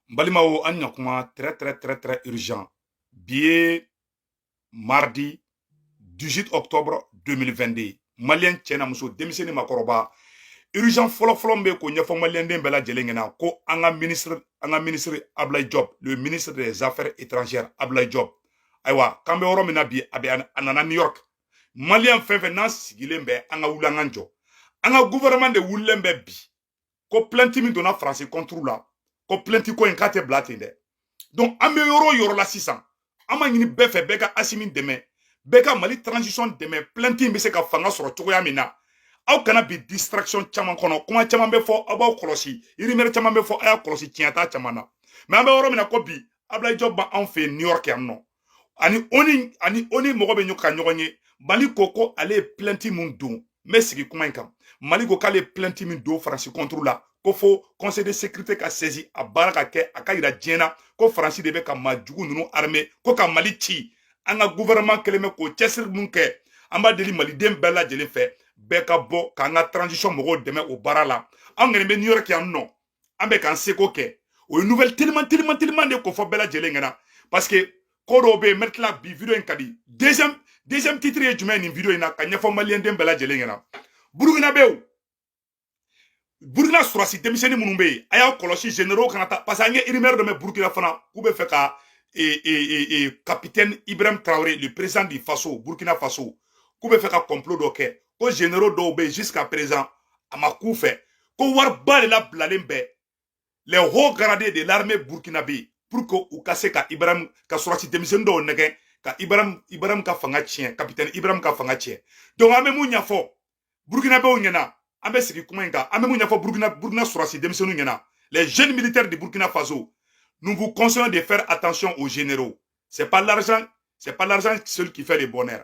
Balimao Anyakuma très urgent. Billet mardi 18 octobre 2022. Malien Tchena Muso, démissionné Makoroba. Urgent follow mbe ko nyafo malien den bela jelengena ko anga ministre Ablaye Job, le ministre des Affaires étrangères Ablaye Job. Aywa, kambe oro mina bi abe anana New York. Malien fefe nan sigilembe anga ulanganjo. Anga gouvernement de wulembe bi. Ko plainte mi donna français contre la. Ko plainte ko en kate blatinde. Donc ambe yoro la 600. Ama nyini befe beka asimin deme. Beka mali transition deme plainte mi se ka fanga soro chogoya mina. Aw kana bi distraction chaman kono kuma chaman be fo abaw kolosi irimere chaman be fo aya kolosi tiata chamana mais ambe woro mina ko bi Ablaye Job ba en fait New York yanno ani oni mogo be nyoka nyogonye mali koko ale plainte mun don mais sigi kuma inkam mali ko kale plainte min do France contre la ko fo conseil de sécurité ka saisi a baraka ke akayira jena ko France de be ka majugu nunu armée ko ka mali ci anga gouvernement keleme ko chesir mun ke amba deli mali dem bella jeli fe beka bo kanga transition mogo deme o barala an ngene be New York ya no ambe kan seko ke o nouvelle tellement de ko fo bella jeli ngana parce que kodo be mettre la bi vidéo en kadi deuxième titre e juma ni vidéo ina kanya fo malien dem bella jeli ngana Burkina surasi démissionné munumbe aya kolosi généraux kanata parce que anga irimer de me Burkina fana kube feka capitaine Ibrahim Traoré le président du Faso Burkina Faso kube feka complot doke ko généraux do be jusqu'à présent amakou fait ko war bale la blalembe les hauts gradés de l'armée burkinabé pour que ou kase ka Ibrahim ka surasi démissionné do nege ka Ibrahim ka fanga tien capitaine Ibrahim ka fanga tien donc ame munya fo Burkinabé o nyana ambe sigi kuma inga ame munya fo Burkina surasi démissionné nyana les jeunes militaires de Burkina Faso nous vous conseillons de faire attention aux généraux. C'est pas l'argent seul qui fait le bonheur.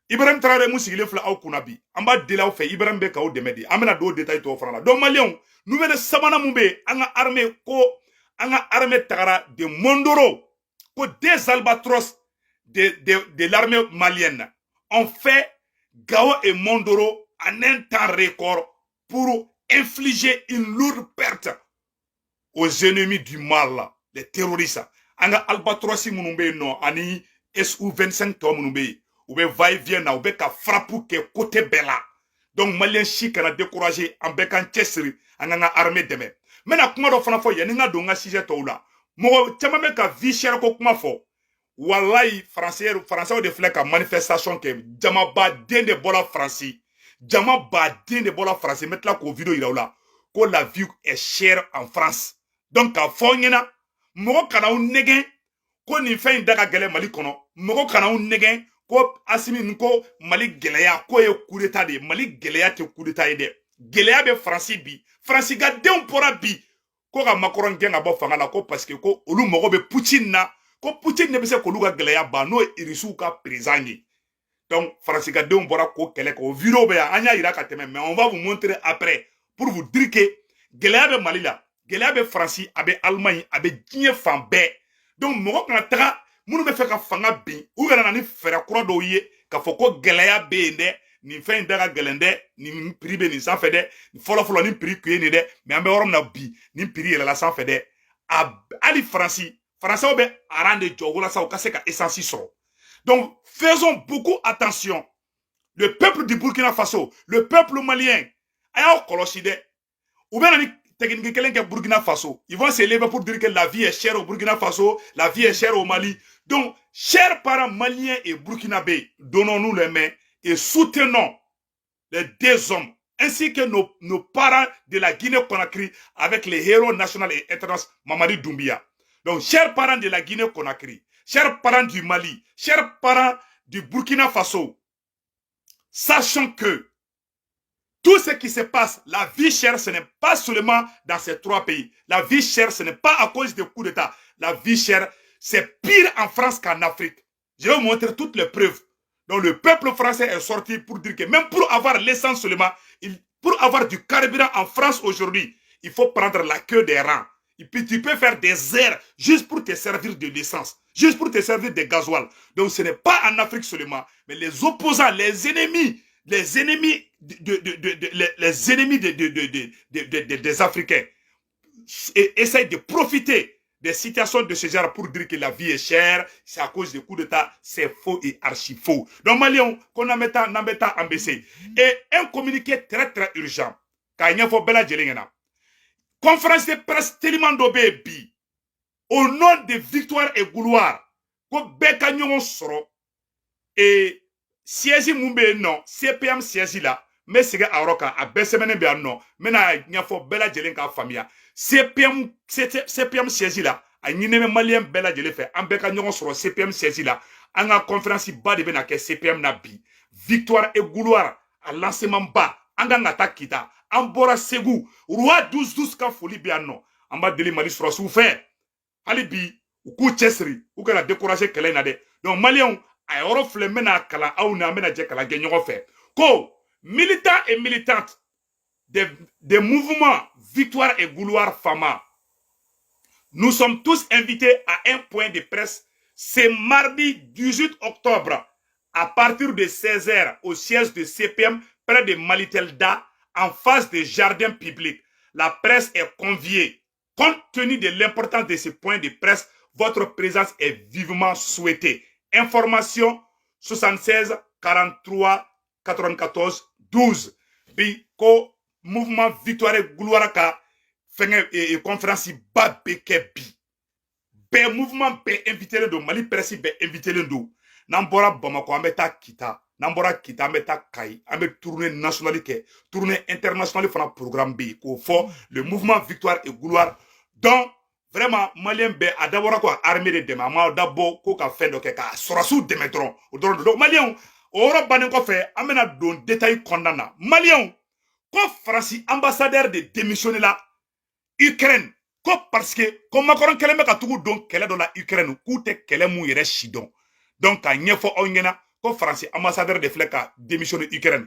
Ibrahim Traoré mousigile fla au kunabi. Amba dela fait Ibrahim Beka au demedi. Amena do détail to frana. Donc Malion, nous venons samana mumbe anga armée tagara de Mondoro ko des albatros de l'armée malienne. On fait Gao et Mondoro en un temps record pour infliger une lourde perte aux ennemis du mal, les terroristes. Anga albatrosi munumbe no ani SU-25 to munumbe. Ou be va-et-vient na ou be ka frappe ke côté bela. Donc malien chi kana décourager en be kan chesri anga armée deme. Mena kuma do fana fo yeninga do nga sujet to la. Mo chama me ka vie cher ko kuma fo. Wallahi français de flek ka manifestation ke jama ba den de bola français. Jama ba den de bola français mettre la ko vidéo ira la. Ko la vie est chère en France. Donc ka fo nyena mogo kana un negen ko ni fin daga gele mali kono mogo kana un negen ko asimi nko mali geleya ko e coup d'état de mali geleya te coup d'état de geleya be France bi France ga den pora bi ko ga Macron genga bo fanga la ko parce que ko olu mogo be Poutine na ko Poutine ne be se ko lu ga geleya ba no irisu ka président. Donc France ga den pora ko kele ko vidéo be anya ira ka teme mais on va vous montrer après pour vous dire que geleya be mali la geleya be France abe Allemagne abe digne fan be donc mogo kana taga munu be fe ka fanga bin ou yana ni fera kura do ye ka foko geleya be nde ni fin daga gelende ni prix be ni sans fait de folo ni prix ku ni de mais ambe worom na bi ni prix la sans fait de ali France obe arande jogola sa o kase ka essence so. Donc faisons beaucoup attention. Le peuple du Burkina Faso, le peuple malien aya koloside ou bien ni technique quelqu'un qui Burkina Faso, ils vont s'élever pour dire que la vie est chère au Burkina Faso, la vie est chère au Mali. Donc, chers parents maliens et burkinabés, donnons-nous les mains et soutenons les deux hommes, ainsi que nos parents de la Guinée-Conakry avec les héros nationaux et internationaux, Mamadi Doumbia. Donc, chers parents de la Guinée-Conakry, chers parents du Mali, chers parents du Burkina Faso, sachons que tout ce qui se passe, la vie chère, ce n'est pas seulement dans ces trois pays. La vie chère, ce n'est pas à cause des coups d'État. La vie chère, c'est pire en France qu'en Afrique. Je vais vous montrer toutes les preuves. Donc le peuple français est sorti pour dire que même pour avoir l'essence seulement, pour avoir du carburant en France aujourd'hui, il faut prendre la queue des rangs. Et puis tu peux faire des heures juste pour te servir de l'essence, juste pour te servir de gasoil. Donc ce n'est pas en Afrique seulement, mais les opposants, les ennemis des Africains essaye de profiter des situations de ce genre pour dire que la vie est chère, c'est à cause des coups d'État, c'est faux et archi faux. Donc, Maliens, qu'on a mis en baissé. Et un communiqué très, très urgent. Quand il y a Bella Djelingena. Conférence de presse tellement d'obé bi. Au nom de victoire et gloire. Ko beka nyon soro. Et siège mumbe non, CPM siège là. Mais c'est que Aroka a baissé menen be non. Mena nya fo Bella Djelinga famia. CPM siège là. A nyine malien Bella Djelé fait. An beka nyon soro CPM siège là. An a conférence ba de bena ke CPM na bi. Victoire et gloire à lancement bas. An ga ngata kita. An bora Ségou. Roi 12-12 ka foli be non. An ba deli Mali soro sou fait. Halibi ou kou chesri ou ka la décourager kele na de. Donc malien a yoro fle mena kala au na mena je kala genyo fait. Ko militants et militantes des mouvements Victoire et Gloire Fama, nous sommes tous invités à un point de presse ce mardi 18 octobre à partir de 16h au siège de CPM près de Malitelda en face des jardins publics. La presse est conviée. Compte tenu de l'importance de ce point de presse, votre présence est vivement souhaitée. Information 76 43 94 12. Bi ko mouvement Victoire et Gloire ka fenge et conférence ba beke bi. Be mouvement be invité le do Mali presse be invité le do. Nambora Bamako ambeta kita. Nambora kita ambeta kai. Ambe tournée nationale ke, tournée internationale fana programme B. Ko fo le mouvement Victoire et Gloire. Donc vraiment malien be adabora ko armée de dema dabo ko ka fendo ke ka sorasu demetron. Donc malien ora banen ko fe amena don détail condamna. Malien ko France ambassadeur de démissionner la Ukraine ko parce que comme Macron kele me ka tugu don kele do la Ukraine ku te kele mu yere shidon. Donc ka nyefo onyena ko France ambassadeur de fleka démissionner Ukraine.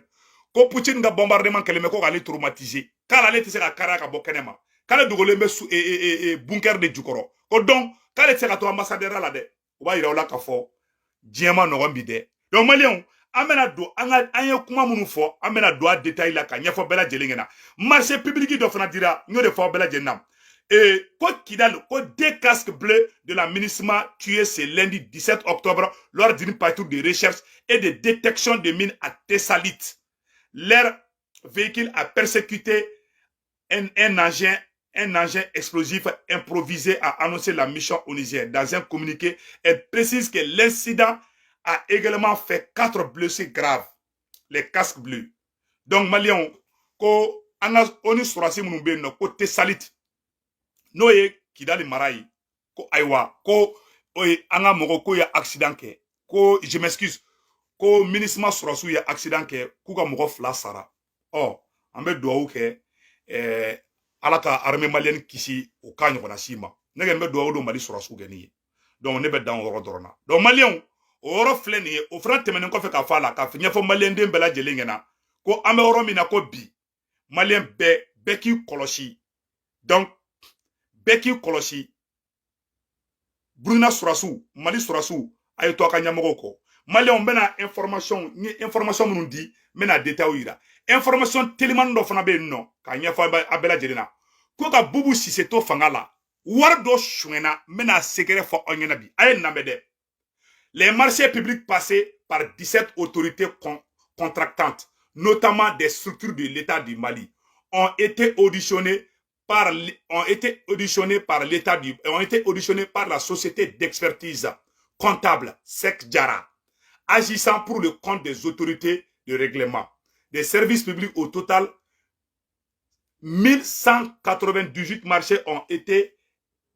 Ko Poutine ga bombardement kele me ko ga le traumatiser. Kala le tise ka kara ka bokenema. Kala dugole me sous bunker de Djukoro. Ko donc kala tise ka to ambassadeur la de. O ba ira ola ka fo diema no bide. Donc malien amena do anya kuma munu fo amena do a détail la ka nyefo Bella Djelingena. Marché public do fana dira nyo de fo Bella Djelingena. Et quoi Kidal, quoi des casques bleus de la MINUSMA tués ce lundi 17 octobre lors d'une patrouille de recherche et de détection de mines à Thessalite. Leur véhicule a persécuté un engin explosif improvisé, a annoncé la mission onusienne. Dans un communiqué, elle précise que l'incident a également fait 4 blessés graves. Les casques bleus. Donc, Malion, ko oni surasi munumbe no ko Thessalite. No ye Kidali Marayi ko aywa ko oye anga mogo ko ya accident ke ko je m'excuse ko ministre surasu ya accident ke ku ka mogo fla sara oh ambe duawu ke alaka armée malienne kisi o ka nyona sima nege mbe duawu do Mali surasu geni donc ne be dan woro dorona donc malien o woro fleni o fran temenen ko fe ka fala ka finya fo malien de Bella Djelingena ko ambe woro mina ko bi malien be ki kolosi donc Beki kolosi Bruna Surasu Mali Surasu ay to ka nyamogo ko Mali on bena information mun di mena détail ira information tellement do fana be no ka nyafa Bella Djelina ko ka bubu sise to fangala war do shwena mena secret fo onyena bi ay namede les marchés publics passés par 17 autorités contractantes notamment des structures de l'État du Mali ont été auditionnés par la société d'expertise comptable SEC Jara, agissant pour le compte des autorités de règlement. Des services publics au total, 1198 marchés ont été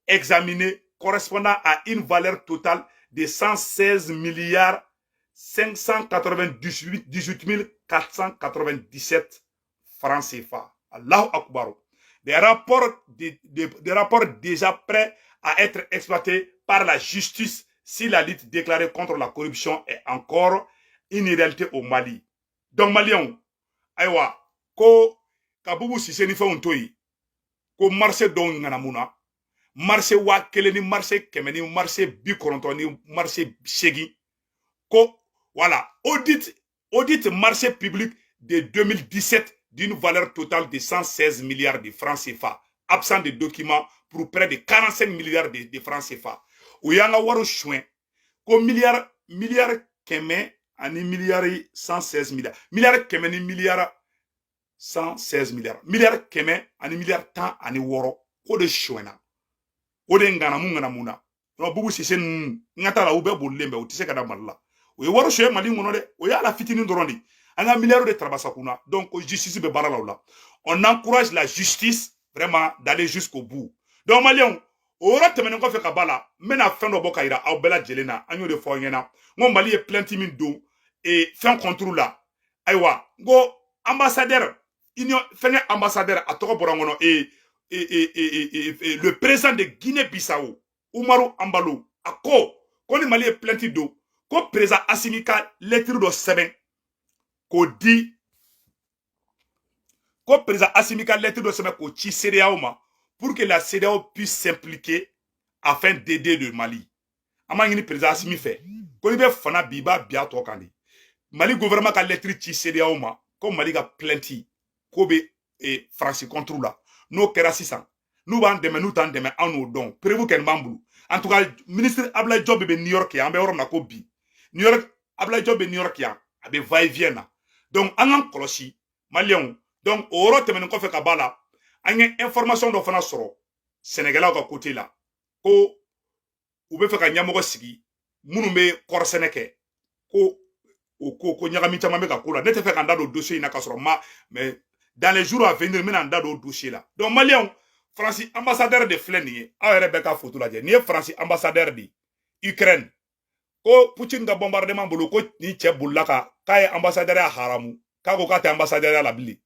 examinés, correspondant à une valeur totale de 116 milliards 598 497 francs CFA. Allahu Akbar. Des rapports déjà prêts à être exploités par la justice si la lutte déclarée contre la corruption est encore une réalité au Mali. Donc, Malien, aywa, ko kabubu si ni fa untoyi, ko marché don nganamuna, marché wa kele ni marché keme ni marché bi koronto ni marché shegi, ko, voilà, audit marché public de 2017 d'une valeur totale de 116 milliards de francs CFA. absent de documents pour près de 45 milliards de francs CFA. Ou yanga waro chouin, ko milliard keme ani milliard 116 milliards. Milliard keme ni milliard 116 milliards. Milliard keme ani milliard tan ani woro. Ko de chouina. O de ngana muna. No bubu sise ngata la ube bolembe o tise kada malla. O waro chouin mali ngono de. O ya la fitini ndorondi. Anga milliard de trabasakuna. Donc justice be barala là. On encourage la justice vraiment d'aller jusqu'au bout. Donc Maliens, ora temene ko fe kabala, mena fin do bokaira aw bela jelena, anyo de fo nyena. Ngo Mali e plenty min do et fin contrôle là. Aywa, go ambassadeur, union fin ambassadeur a toko borangono et le président de Guinée-Bissau, Umaru Ambalo, ako koni Mali e plenty do, ko président Asimika lettre do 7 ko di ko président Asimika lettre de semaine ko ci CEDEAO ma pour que la CEDEAO puisse s'impliquer afin d'aider le Mali. Amangini président Asimi fait. Ko ibe fana biba bia to kandi. Mali gouvernement ka lettre ci CEDEAO ma ko Mali ga plenty ko be e France contre là. No kera 600. Nous ban demain nous tan demain en nous don. Prévu ken bambou. En tout cas ministre Abdoulaye Diop be New York ya ambe worom na ko bi. New York Abdoulaye Diop be New York ya abe va et vient. Donc angan kolosi Malien. Donc, au rote ko fe kabala, anye information do fana soro Sénégalais ka côté là. Ko ube fe ka nyamogo sigi, munu be korseneke. Ko nyagami chama be ka kula. Nete fe ka ndado dossier ina ka soro mais dans les jours à venir mena ndado dossier là. Donc Malien, France ambassadeur de Fleni, a Rebecca photo la je. Ni France ambassadeur de Ukraine. Ko Poutine ga bombardement bolo ko ni che bulaka, kay ambassadeur a haramu. Kako kate ambassadeur a la bili.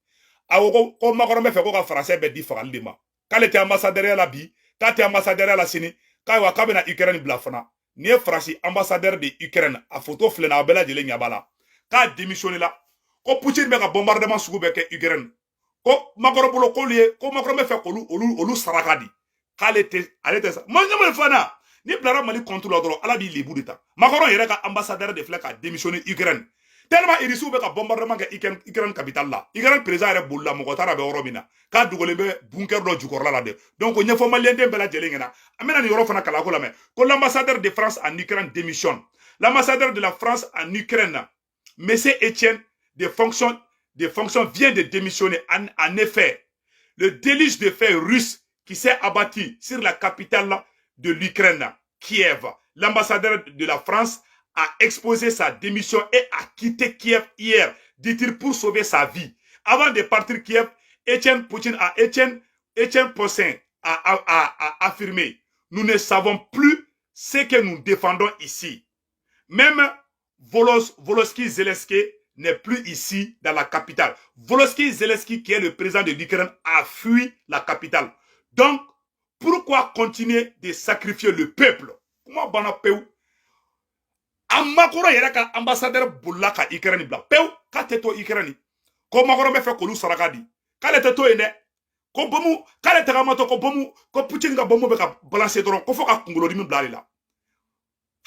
Awo ko makoro me fe ko ka français be di fagal de ma kale te ambassadeur la bi ka te ambassadeur la sini ka wa ka be na Ukraine bla fana ni France ambassadeur de Ukraine a photo flena bela de lenya bala ka démissionner la ko Poutine be ka bombardement sugu be ke Ukraine ko makoro bolo ko lié ko makoro me fe ko olu sarakadi kale te alete sa mo nyama fana ni blara Mali contre l'ordre ala bi libu dita makoro yere ka ambassadeur de fleka démissionner Ukraine. Tellement il reçoit un bombardement que Ukraine capitale là. Ukraine président est boula mokotara be orobina. Ka dugole be bunker do jukorla la de. Donc on y a malien de bela jelengena. Amena ni yoro fana kala ko la me. Ko l'ambassadeur de France en Ukraine démissionne. L'ambassadeur de la France en Ukraine, monsieur Etienne, des fonctions vient de démissionner. En effet, le déluge de faits russe qui s'est abattu sur la capitale de l'Ukraine, Kiev. L'ambassadeur de la France a exposé sa démission et a quitté Kiev hier, dit-il, pour sauver sa vie. Avant de partir Kiev, Etienne Possin a affirmé: nous ne savons plus ce que nous défendons ici. Même Volodymyr Zelensky n'est plus ici dans la capitale. Volodymyr Zelensky, qui est le président de l'Ukraine, a fui la capitale. Donc, pourquoi continuer de sacrifier le peuple? Comment bana peu? Amakoro yera ka ambassadeur bulla ka Ukraine bla pew ka teto Ukraine ko makoro me fe ko lu sarakadi kale teto ene ko bomu kale tagamato ko bomu ko Putin ga bomu be ka balancer doron ko foka kungulo dimi bla la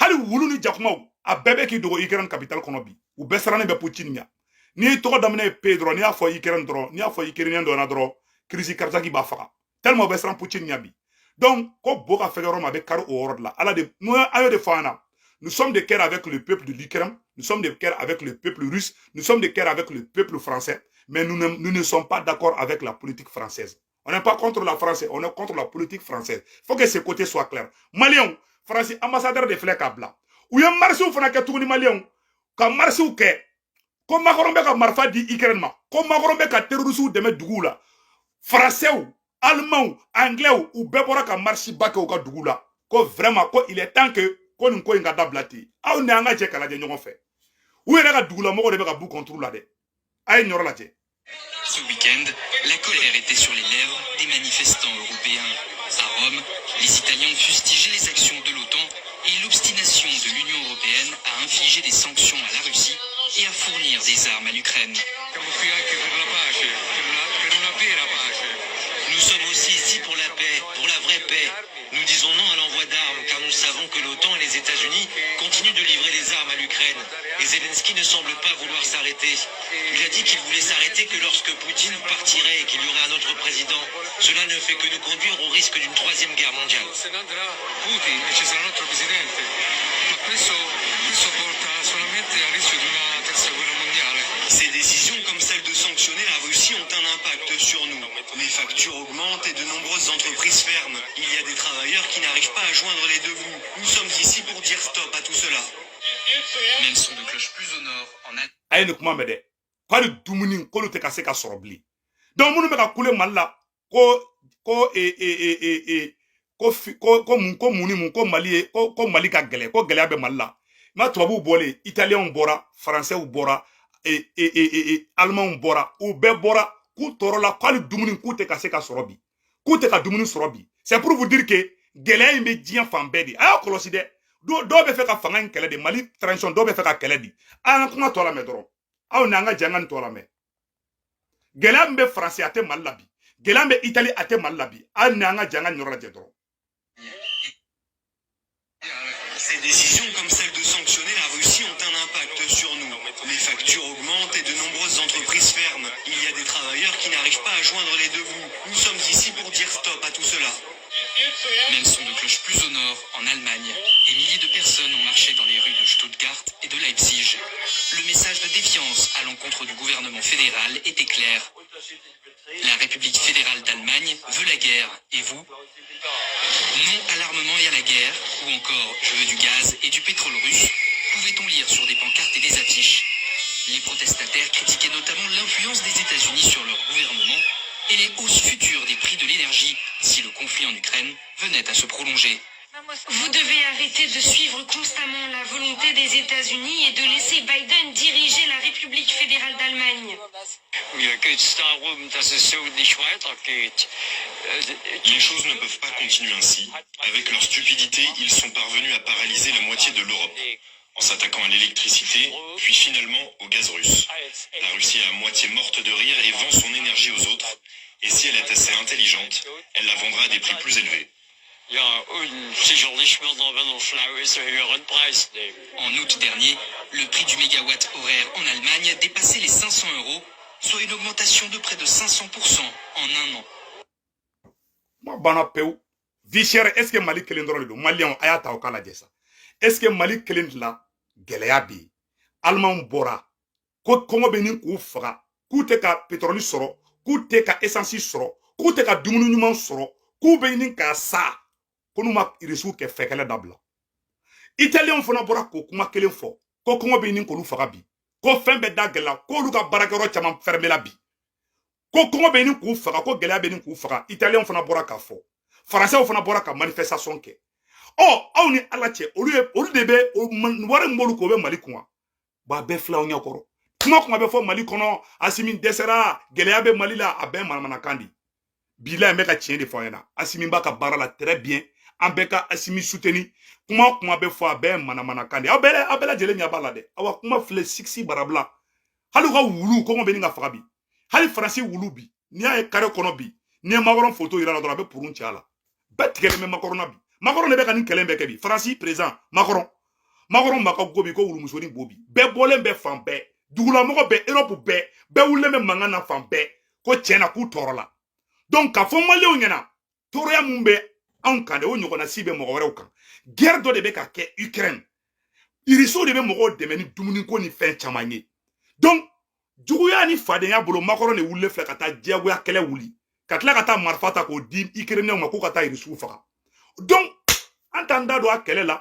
hali wulu ni jakuma a bebe ki dogo Ukraine capital kono bi u besarane be Putin nya ni to damne Pedro ni afo Ukraine dro ni afo Ukraine do na dro crise kartaki ba faka tellement besaran Putin nya bi donc ko boka fegero ma be kar o world la ala de no ayo de fana. Nous sommes de cœur avec le peuple de l'Ukraine, nous sommes de cœur avec le peuple russe, nous sommes de cœur avec le peuple français, mais nous ne sommes pas d'accord avec la politique française. On n'est pas contre la France, on est contre la politique française. Il faut que ce côté soit clair. Malien, français, ambassadeur de Flekabla. Ou y'a marché ou fana ketouni malien, ka marché ou ke, ko makorombe ka marfa di Ukraine ma, ko makorombe ka terroriste ou deme dougou la, français ou, allemand ou, anglais ou bebora ka marché bake ou ka dougou la, ko vraiment, ko il est temps que ce week-end, la colère était sur les lèvres des manifestants européens. À Rome, les Italiens ont fustigé les actions de l'OTAN et l'obstination de l'Union européenne à infliger des sanctions à la Russie et à fournir des armes à l'Ukraine. Nous sommes aussi ici pour la paix, pour la vraie paix. Nous disons non à l'envoi d'armes car nous savons que l'OTAN et les États-Unis continuent de livrer des armes à l'Ukraine. Et Zelensky ne semble pas vouloir s'arrêter. Il a dit qu'il voulait s'arrêter que lorsque Poutine partirait et qu'il y aurait un autre président. Cela ne fait que nous conduire au risque d'une troisième guerre mondiale. Putin e ci sarà un altro presidente, ma questo porta solamente al rischio di una terza guerra mondiale. Ces décisions, comme celle de sanctionner la Russie, ont un impact sur nous. Les factures augmentent et de nombreuses entreprises ferment. Il y a des travailleurs qui n'arrivent pas à joindre les deux bouts. Nous sommes ici pour dire stop à tout cela. Mais le son de cloche plus au nord, en aye ne kuma mede ko ni dumuni ko lu te ka se ka sɔrɔ bilen donc minnu bɛ ka kule mali la ko mali ye ko mali ka gɛlɛ ko gɛlɛya bɛ mali la ma tubabuw bɔlen italiyɛnw bɔra faransɛw bɔra alemɛnw bɔra u bɛɛ bɔra k'u tɔɔrɔ la k'ali dumuni k'u tɛ ka se ka sɔrɔ bi k'u tɛ ka dumuni sɔrɔ bi c'est pour vous dire que gɛlɛya in bɛ diɲɛ fan bɛɛ de a y'a kɔlɔsi dɛ dɔw bɛ fɛ ka fanga in kɛlɛ de mali transition dɔw bɛ fɛ ka kɛlɛ di an ka kuma tɔ la mɛ dɔrɔn aw n'an ka janga tɔ la mɛ gɛlɛya min bɛ faransi a tɛ mali la bi gɛlɛya min bɛ itali a tɛ mali la bi aw n'an ka janga yɔrɔ lajɛ dɔrɔn. Ces décisions, comme celle de sanctionner la Russie, ont un impact sur nous. Les factures augmentent et de nombreuses entreprises ferment. Il y a des travailleurs qui n'arrivent pas à joindre les deux bouts. Nous sommes ici pour dire stop à tout cela. Mais le son de cloche plus au nord, en Allemagne, des milliers de personnes ont marché dans les rues de Stuttgart et de Leipzig. Le message de défiance à l'encontre du gouvernement fédéral était clair. La République fédérale d'Allemagne veut la guerre, et vous? Non à l'armement et à la guerre, ou encore je veux du gaz et du pétrole russe, pouvait-on lire sur des pancartes et des affiches. Les protestataires critiquaient notamment l'influence des États-Unis sur leur gouvernement et les hausses futures des prix de l'énergie si le conflit en Ukraine venait à se prolonger. Vous devez arrêter de suivre constamment la volonté des États-Unis et de laisser Biden diriger la République fédérale d'Allemagne. Les choses ne peuvent pas continuer ainsi. Avec leur stupidité, ils sont parvenus à paralyser la moitié de l'Europe, en s'attaquant à l'électricité, puis finalement au gaz russe. La Russie est à moitié morte de rire et vend son énergie aux autres, et si elle est assez intelligente, elle la vendra à des prix plus élevés. En août dernier, le prix du mégawatt horaire en Allemagne dépassait les 500 €, soit une augmentation de près de 500% en un an. Est-ce que Mali kelen dɔrɔn de don maliyɛnw a y'a ta o k'a lajɛ sa est-ce que Mali kelen de la gɛlɛya bɛ yen alimanw bɔra ko kɔngɔ bɛ nin k'u faga k'u tɛ ka pétrole sɔrɔ k'u tɛ ka essence sɔrɔ k'u tɛ ka dumuni ɲuman sɔrɔ k'u bɛ ɲini k'a sa ko n'u ma irisiw kɛ fɛkɛlɛ dabila italiyɛnw fana bɔra k'o kuma kelen fɔ ko kɔngɔ bɛ ɲini k'olu faga bi ko fɛn bɛɛ da gɛlɛla k'olu ka baarakɛyɔrɔ caman fermela bi ko kɔngɔ bɛ ɲini k'u faga ko gɛlɛya bɛ ɲini k'u faga italiyɛnw fana bɔra k'a fɔ faransɛw fana bɔra ka manifestation kɛ aw ni ala cɛ olu de bɛ wari min b'olu k'o bɛ mali kun wa a bɛɛ filaw ɲɛkɔrɔ kuma bɛ fɔ mali kɔnɔ Asimi dɛsɛra gɛlɛya bɛ mali la a bɛɛ manamanakan de bila n bɛ ka tiɲɛ de fɔ an ɲɛna Asimi b'a ka baara la très bien an bɛɛ ka Asimi soutenir kuma bɛ fɔ a bɛɛ manamanakan de aw bɛɛ lajɛlen ɲɛ b'a la dɛ aw kuma filɛ siksi barabila hali u ka wulu kɔngɔ bɛ nin ka faga bi hali faransi wulu bi n'i y'a ye kare kɔnɔ bi n'i ye Macron photo yira la dɔrɔn a bɛ purun cɛ a la bɛɛ tigɛlen bɛ Macron na bi Macron de bɛ ka nin kɛlɛ bɛɛ kɛ bi faransi président Macron ma ka go bi ko wulumusonin bo bi bɛɛ bɔlen bɛ fan bɛɛ dugulamɔgɔ bɛɛ Europe bɛɛ wulilen bɛ mankan na fan bɛɛ ko tiɲɛ na k'u tɔɔrɔ la donc k'a fɔ maliyɛnw ɲɛna tɔɔrɔya mun bɛ anw kan de o ɲɔgɔnna si bɛ mɔgɔ wɛrɛw kan guerre dɔ de bɛ ka kɛ Ukraine irisiw de bɛ mɔgɔw dɛmɛ ni dumuniko ni fɛn caman ye donc juguya ni fadenya bolo Macron de wulilen filɛ ka taa diyagoya kɛlɛ wuli ka tila ka taa marifa ta k'o di Ukrainiens ma k'u ka taa irisiw faga donc en t'en dado à quelle est là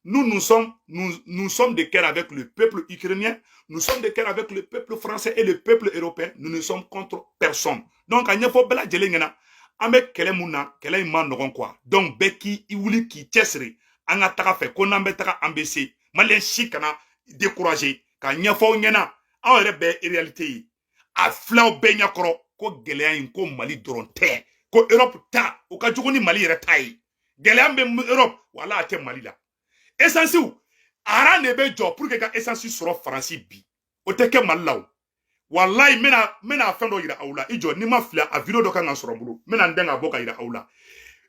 nous sommes de cœur avec le peuple ukrainien, nous sommes de cœur avec le peuple français et le peuple européen, nous ne sommes contre personne. Donc à n'y faut bela jelengena ambe kele muna kele man nogon quoi. Donc beki iwuli ki chesri anga taka fe ko nambe taka ambc malen shikana décourager ka n'y faut nyena en rebe réalité a flaw be nyakoro ko geleya in ko Mali doronte ko Europe ta o ka juguni Mali re tai geleya be Europe wala ate Mali la essence ara ne be jo pour que ka essence soro France bi o te ke Mali la wallahi mena fendo yira awla ijo ni ma fila a video do kan soro bulu mena ndenga boka yira awla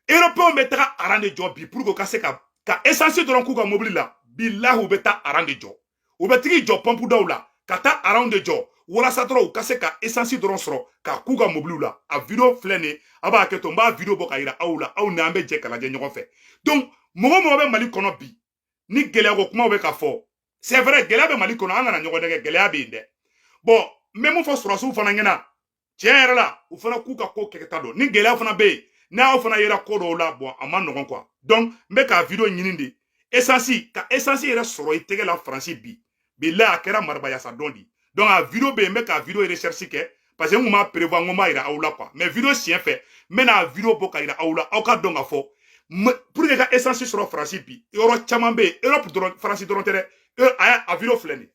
européen be ta ara ne jo bi pour que ka se ka essence doron ku ka mobile la billahu be ta ara ne jo u bɛ tigi jɔ pompe daw la ka taa around de jɔ walasa dɔrɔn u ka se ka essence dɔrɔn sɔrɔ ka k'u ka mobiliw la a video filɛ nin a b'a kɛ to n b'a video bɔ ka yira aw la aw ni an bɛ jɛ ka lajɛ ɲɔgɔn fɛ donc mɔgɔ mɔgɔ bɛ Mali kɔnɔ bi ni gɛlɛya ko kumaw bɛ ka fɔ c'est vrai gɛlɛya bɛ Mali kɔnɔ an kana ɲɔgɔn nɛgɛ gɛlɛya bɛ yen dɛ bon n bɛ mun fɔ sɔrɔsiw fana ɲɛna tiɲɛ yɛrɛ la u fana k'u ka ko kɛta dɔn ni gɛlɛya fana bɛ yen n'aw fana yera ko dɔw la bon a ma nɔgɔn quoi donc n bɛ ka video ɲini de essence ka essence yɛrɛ sɔrɔ i tɛgɛ la Faransi bi bilahi a kɛra marabaya sa dɔn di donc a video bɛ yen n bɛ ka video recherche kɛ parce que n kun m'a prévoir n ko n b'a yira aw la quoi mais video siɲɛ fɛ n bɛ na video bɔ ka yira aw la aw ka dɔn ka fɔ pour que ka essence sɔrɔ Faransi bi yɔrɔ caman bɛ yen Europe dɔrɔn Faransi dɔrɔn tɛ dɛ a video filɛ nin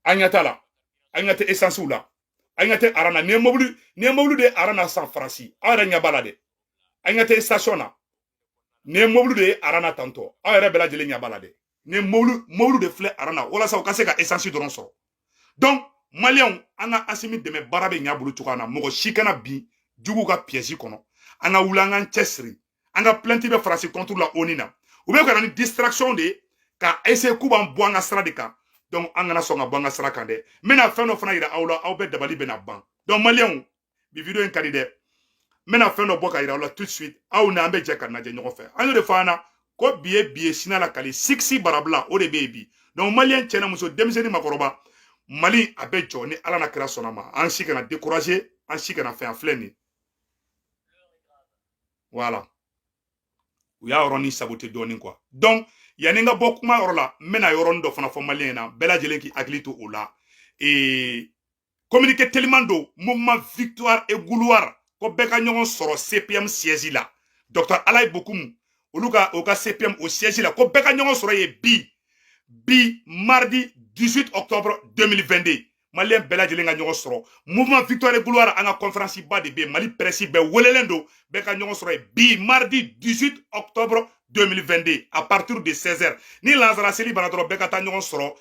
an ɲɛ t'a la an ɲɛ tɛ essence la an ɲɛ tɛ arana ni ye mobili de ye arana san Faransi aw yɛrɛ ɲɛ b'a la dɛ an ɲɛ tɛ station na ni ye mobili de ye arana tantɔ aw yɛrɛ bɛɛ lajɛlen ɲɛ b'a la dɛ ni ye mobili de filɛ arana walasa u ka se ka essence dɔrɔn sɔrɔ donc Maliens an ka Asimi dɛmɛ baara bɛ ɲɛ bolo cogoya na mɔgɔ si kana bin jugu ka piège kɔnɔ an ka wuli an k'an cɛsiri an ka plainte bɛ Faransi contre la ONU na u bɛ ka na ni distraction de ye ka essayer k'u b'an bɔ an ka sira de kan donc an kana sɔn ka bɔ an ka sira kan dɛ n bɛna fɛn dɔ fana yira aw la aw bɛɛ dabali bɛna ban donc Maliens bi video in ka di dɛ n bɛna fɛn dɔ bɔ ka yira aw la tout de suite aw ni an bɛ jɛ ka lajɛ ɲɔgɔn fɛ an y'o de fɔ an na ko bi ye sini la kali 6 barabila o de bɛ yen bi donc Maliens cɛ na muso denmisɛnnin makɔrɔba Mali a bɛ jɔ ni Ala na kira sɔnna ma an si kana décourager an si kana fɛn a filɛ nin voilà u y'a yɔrɔnin saboter dɔɔnin quoi donc yanni n ka bɔ kuma yɔrɔ la n bɛna yɔrɔnin dɔ fana fɔ Maliens na bɛɛ lajɛlen k'i hakili to o la communiqué teliman don mouvement victoire et gloire ko bɛɛ ka ɲɔgɔn sɔrɔ CPM siège la Dr Alaye Bokoum olu ka o ka CPM o siège la ko bɛɛ ka ɲɔgɔn sɔrɔ ye bi mardi 18 octobre 2022 Maliens bɛɛ lajɛlen ka ɲɔgɔn sɔrɔ mouvement victoire et gloire an ka conférence ba de bɛ Mali presse bɛɛ welelen don bɛɛ ka ɲɔgɔn sɔrɔ ye bi mardi 18 octobre 2022 à partir de 16h ni Lazara seli bana dɔrɔn bɛɛ ka taa ɲɔgɔn sɔrɔ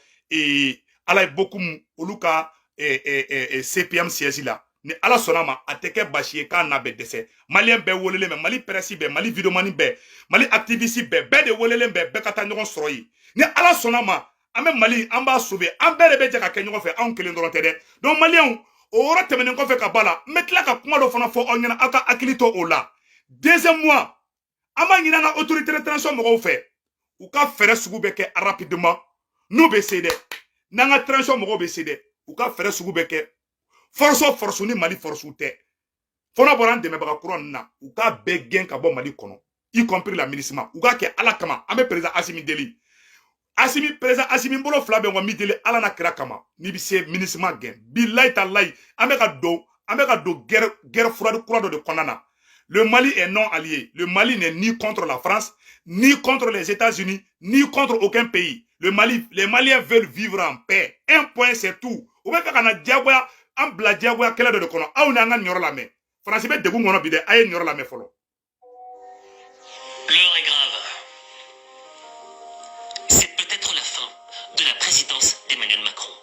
Alaye Bokoum olu ka CPM siège la ni Ala sɔnna ma a tɛ kɛ basi ye k'a n'a bɛ dɛsɛ Maliens bɛɛ welelen bɛ Mali presse bɛɛ Mali videomani bɛɛ Mali activiste bɛɛ de welelen bɛɛ bɛɛ ka taa ɲɔgɔn sɔrɔ ye ni Ala sɔnna ma an bɛ Mali an b'a sauver an bɛɛ de bɛ jɛ ka kɛ ɲɔgɔn fɛ anw kelen dɔrɔn tɛ dɛ donc Maliens o yɔrɔ tɛmɛnen kɔfɛ ka ba la n bɛ tila ka kuma dɔ fana fɔ aw ɲɛna aw ka hakili to o la deuxième mois an b'a ɲini an ka autorité de transition mɔgɔw fɛ u ka fɛɛrɛ sugu bɛ kɛ rapidement n'u bɛ se dɛ n'an ka transition mɔgɔw bɛ se dɛ u ka fɛɛrɛ sugu bɛ kɛ force ni Mali force tɛ fɔlɔ bɔra an dɛmɛbaga kura ninnu na u k'a bɛɛ gɛn ka bɔ Mali kɔnɔ y compris la MINUSMA u k'a kɛ Ala kama an bɛ président Asimi deli président Asimi bolo fila bɛ n mi deli Ala na kira kama n'i bɛ se MINUSMA gɛn bilahi talahi an bɛ ka don guerre froide kura dɔ de kɔnɔna na. Le Mali est non allié. Le Mali n'est ni contre la France, ni contre les États-Unis, ni contre aucun pays. Les Maliens veulent vivre en paix. Un point, c'est tout. Ou bien quand on a diaboya, on bla diaboya, quel est le décon? Ah, on a un nyoro la main. Français, de vous, on a bidé, aïe, nyoro la main, follow. L'heure est grave. C'est peut-être la fin de la présidence d'Emmanuel Macron.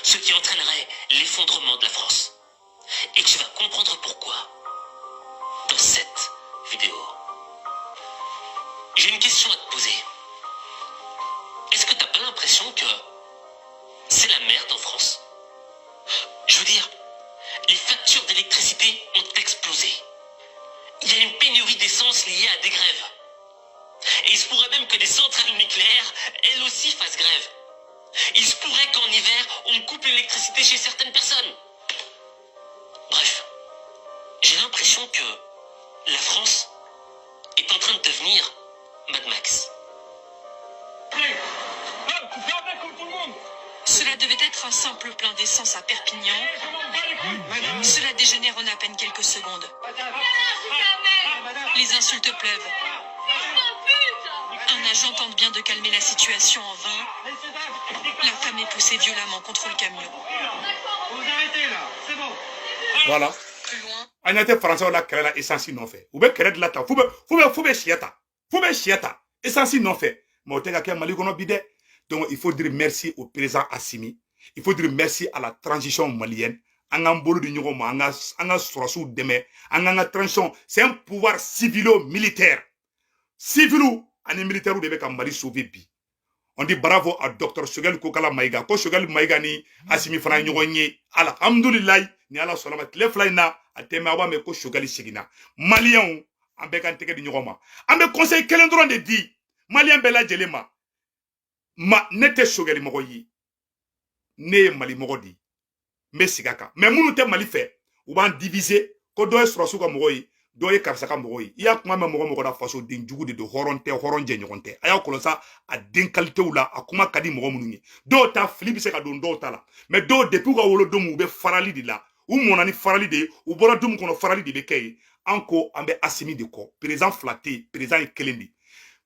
Ce qui entraînerait l'effondrement de la France. Et tu vas comprendre pourquoi dans cette vidéo. J'ai une question à te poser. Est-ce que t'as pas l'impression que c'est la merde en France? Je veux dire, les factures d'électricité ont explosé. Il y a une pénurie d'essence liée à des grèves. Et il se pourrait même que des centrales nucléaires, elles aussi, fassent grève. Il se pourrait qu'en hiver, on coupe l'électricité chez certaines personnes. Bref, j'ai l'impression que la France est en train de devenir Mad Max. Cela devait être un simple plein d'essence à Perpignan. Cela dégénère en à peine quelques secondes. Les insultes pleuvent. Un agent tente bien de calmer la situation en vain. La femme est poussée violemment contre le camion. Voilà. An y'a tɛ Français la kɛlɛ la essence nɔfɛ u bɛ kɛlɛ dilan ta f'u bɛ siyɛ ta essence nɔfɛ mais o tɛ ka kɛ Mali kɔnɔ bi dɛ. Donc il faut dire merci au président Assimi, il faut dire merci à la transition malienne, an k'an bolo di ɲɔgɔn ma an ka sɔrɔsiw dɛmɛ an k'an ka transition c'est un pouvoir civilo-militaire civilu ani militaire de bɛ ka Mali sauver bi. On dit bravo à Dr Choguel Kokala Maïga. Ko Choguel Maïga ni Assimi fana ɲɔgɔn ye. Alhamdoulillahi ni ala sɔnna tile fila in na a tɛmɛ a b'a mɛn ko Choguel seginna. Maliens an bɛɛ k'an tɛgɛ di ɲɔgɔn ma. An bɛ conseil kelen dɔrɔn de di Malien bɛɛ lajɛlen ma. Ne tɛ Choguel mɔgɔ ye. Ne ye Mali mɔgɔ de ye. N bɛ sigi a kan. Mais minnu tɛ Mali fɛ u b'an diviser ko dɔ ye sɔrɔsiw ka mɔgɔ ye. Dɔ ye karisa ka mɔgɔ ye. I y'a kuma mɛn mɔgɔ da faso den jugu de don hɔrɔn tɛ hɔrɔn jɛɲɔgɔn tɛ. A y'a kɔlɔsa a den qualitéw la a kuma ka di mɔgɔ minnu ye. Dɔw ta fili bɛ se ka don dɔw ta la. Mais dɔw depuis ka wolodomu u bɛ farali de la. U mɔnna ni farali de ye. U bɔra dumu kɔnɔ farali de bɛ kɛ ye. An ko an bɛ Assimi de kɔ. Président fila tɛ yen. Président ye kelen de ye.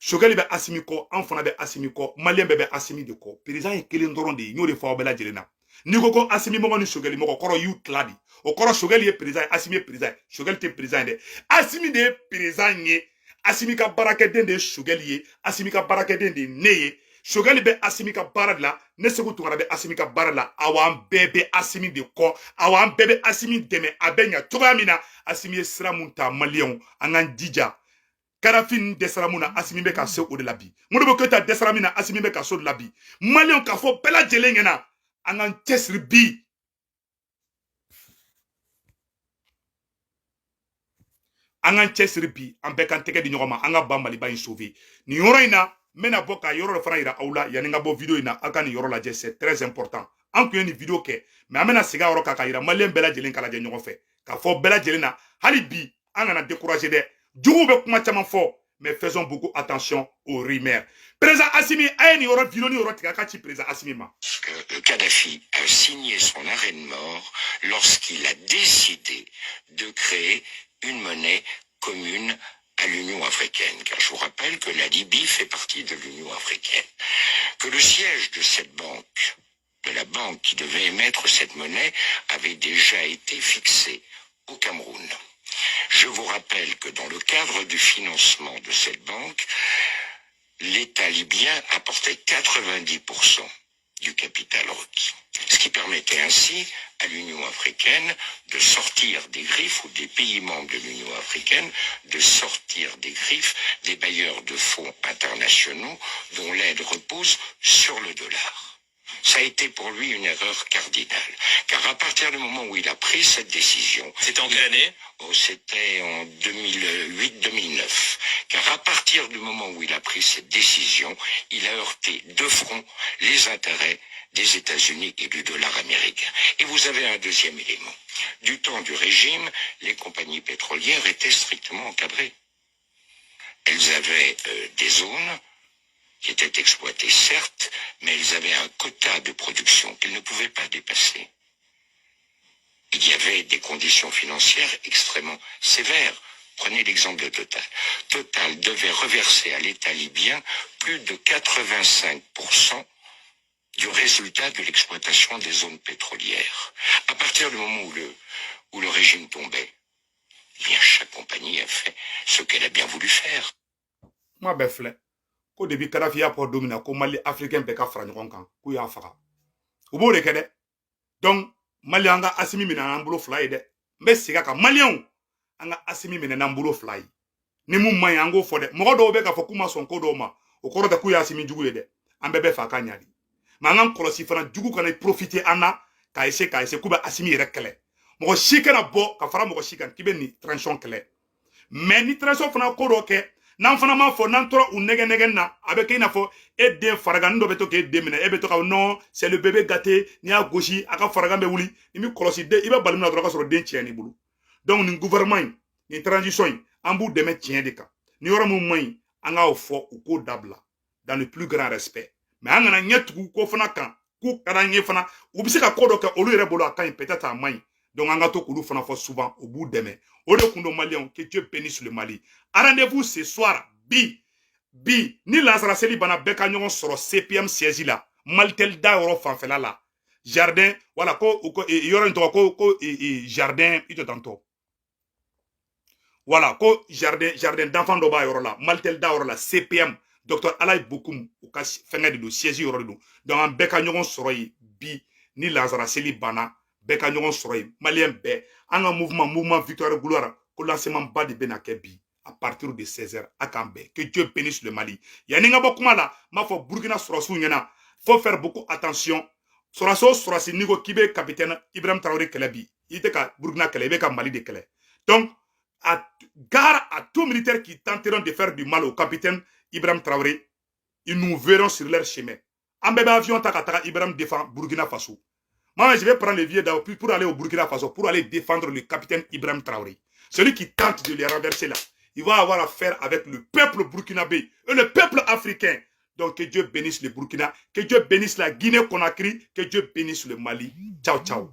Choguel bɛ Assimi kɔ. An fana bɛ Assimi kɔ. Malien bɛɛ bɛ Assimi de kɔ. Président ye kelen dɔrɔn de ye. N y'o de fɔ aw bɛɛ lajɛlen na. N'i ko Assimi mɔgɔ ni Choguel mɔgɔ kɔrɔ y'u tila de. O kɔrɔ Choguel ye président ye, Assimi ye président ye. Choguel tɛ président ye dɛ. Assimi de ye président ye. Assimi ka baarakɛden de ye Choguel ye. Assimi ka baarakɛden de ye ne ye. Choguel bɛ Assimi ka baara de la. Ne Seku Tunkara bɛ Assimi ka baara de la. Awa an bɛɛ bɛ Assimi de kɔ. Awa an bɛɛ bɛ Assimi dɛmɛ. A bɛ ɲa cogoya min na. Assimi ye sira mun ta Maliens an k'an jija. Karafin dɛsɛra mun na Assimi bɛ ka se o de la bi. Modibo Keita dɛsɛra min na Assimi bɛ ka se o de la bi. Maliens k'a fɔ bɛɛ lajɛlen ɲɛna an k'an cɛsiri bi. An k'an cɛsiri bi an bɛɛ k'an tɛgɛ di ɲɔgɔn ma an ka ban Maliba in sauver. Nin yɔrɔ in na n bɛna bɔ ka yɔrɔ dɔ fana yira aw la yanni n ka bɔ video in na aw ka nin yɔrɔ lajɛ c'est très important. An kun ye nin video kɛ mais an bɛna segin a yɔrɔ kan ka yira Malien bɛɛ lajɛlen ka lajɛ ɲɔgɔn fɛ. K'a fɔ bɛɛ lajɛlen na hali bi an kana décourager dɛ. Juguw bɛ kuma caman fɔ mais faisons beaucoup attention aux rumeurs. Président Assimi a ye nin yɔrɔ video ni yɔrɔ tigɛ a ka ci président Assimi ma. Kadhafi a signé son arrêt de mort lorsqu'il a décidé de créer une monnaie commune à l'Union africaine, car je vous rappelle que la Libye fait partie de l'Union africaine, que le siège de cette banque, de la banque qui devait émettre cette monnaie, avait déjà été fixé au Cameroun. Je vous rappelle que dans le cadre du financement de cette banque, l'État libyen apportait 90% du capital requis. Ce qui permettait ainsi à l'Union africaine de sortir des griffes, ou des pays membres de l'Union africaine, de sortir des griffes des bailleurs de fonds internationaux dont l'aide repose sur le dollar. Ça a été pour lui une erreur cardinale, car à partir du moment où il a pris cette décision... C'était en quelle année? C'était en 2008-2009, car à partir du moment où il a pris cette décision, il a heurté de front les intérêts des États-Unis et du dollar américain. Et vous avez un deuxième élément. Du temps du régime, les compagnies pétrolières étaient strictement encadrées. Elles avaient des zones qui étaient exploitées, certes, mais elles avaient un quota de production qu'elles ne pouvaient pas dépasser. Il y avait des conditions financières extrêmement sévères. Prenez l'exemple de Total. Total devait reverser à l'État libyen plus de 85% du résultat de l'exploitation des zones pétrolières. À partir du moment où le régime tombait, eh bien, chaque compagnie a fait ce qu'elle a bien voulu faire. Moi, ben, flé. Ko depuis Kadhafi a pour dominer, ko Mali africain peut ka fara ɲɔgɔn kan, ko y'a faga. U b'o de kɛ dɛ. Donc, Mali an ka Assimi minɛ an bolo fila ye dɛ. N bɛ segin a kan Maliens an ka Assimi minɛ n'an bolo fila ye. Ni mun man ɲi an k'o fɔ dɛ. Mɔgɔ dɔw bɛ k'a fɔ k'u ma sɔn ko dɔw ma. O kɔrɔ tɛ k'u ye Assimi jugu ye dɛ. An bɛɛ bɛ fɛ a ka ɲa de. Mais an k'an kɔlɔsi fana jugu kana profiter an na k'a essayer k'u bɛ Assimi yɛrɛ kɛlɛ. Mɔgɔ si kana bɔ ka fara mɔgɔ si kan k'i bɛ nin transition kɛlɛ. Mais ni transition fana ko dɔ kɛ n'an fana m'a fɔ n'an tora u nɛgɛ na a bɛ kɛ i n'a fɔ e den faragan dɔ bɛ to k'e den minɛ e bɛ to ka non c'est le bébé gâté n'i y'a gosi a ka faragan bɛ wuli i bɛ kɔlɔsi den i bɛ bali min na dɔrɔn ka sɔrɔ den tiɲɛ n'i bolo. Donc nin gouvernement in nin transition in an b'u dɛmɛ tiɲɛ de kan ni yɔrɔ mun man ɲi an k'o fɔ u k'o dabila dans le plus grand respect. Mais an kana ɲɛ tugu ko fana kan k'u ka d'an ye fana u bɛ se ka ko dɔ kɛ olu yɛrɛ bolo a ka ɲi peut-être a man ɲi. Donc an ka to k'olu fana fɔ souvent u b'u dɛmɛ o de kun don Maliens que Dieu bénisse le Mali. Rendez-vous ce soir bi ni Lansara Seli bana bɛɛ ka ɲɔgɔn sɔrɔ CPM siège la Malitel da yɔrɔ fanfɛla la jardin voilà ko yɔrɔ in tɔgɔ ko jardin i tɛ tantɔ voilà ko jardin d'enfant dɔ b'a yɔrɔ la Malitel da yɔrɔ la CPM Dr Alaye Bokoum u ka fɛngɛ de don siège yɔrɔ de don. Donc an bɛɛ ka ɲɔgɔn sɔrɔ yen bi ni Lansara Seli bana bɛɛ ka ɲɔgɔn sɔrɔ yen maliyɛn bɛɛ an ka mouvement victoire gloire ko lancement ba de bɛna kɛ bi à partir de 16h a k'an bɛɛ que Dieu bénisse le Mali yanni n ka bɔ kuma la n b'a fɔ Burkina sɔrɔsiw ɲɛna faut faire beaucoup attention sɔrɔsi o sɔrɔsi n'i ko k'i bɛ capitaine Ibrahim Traoré kɛlɛ bi i tɛ ka Burkina kɛlɛ i bɛ ka Mali de kɛlɛ donc gare à tout militaire qui tenteront de faire du mal au capitaine Ibrahim Traoré ils nous verront sur leur chemin an bɛɛ bɛ avion ta ka taga Ibrahim défend Burkina Faso. Moi, je vais prendre le billet pour aller au Burkina Faso, pour aller défendre le capitaine Ibrahim Traoré. Celui qui tente de les renverser là, il va avoir affaire avec le peuple burkinabé et le peuple africain. Donc, que Dieu bénisse le Burkina, que Dieu bénisse la Guinée-Conakry, que Dieu bénisse le Mali. Ciao, ciao.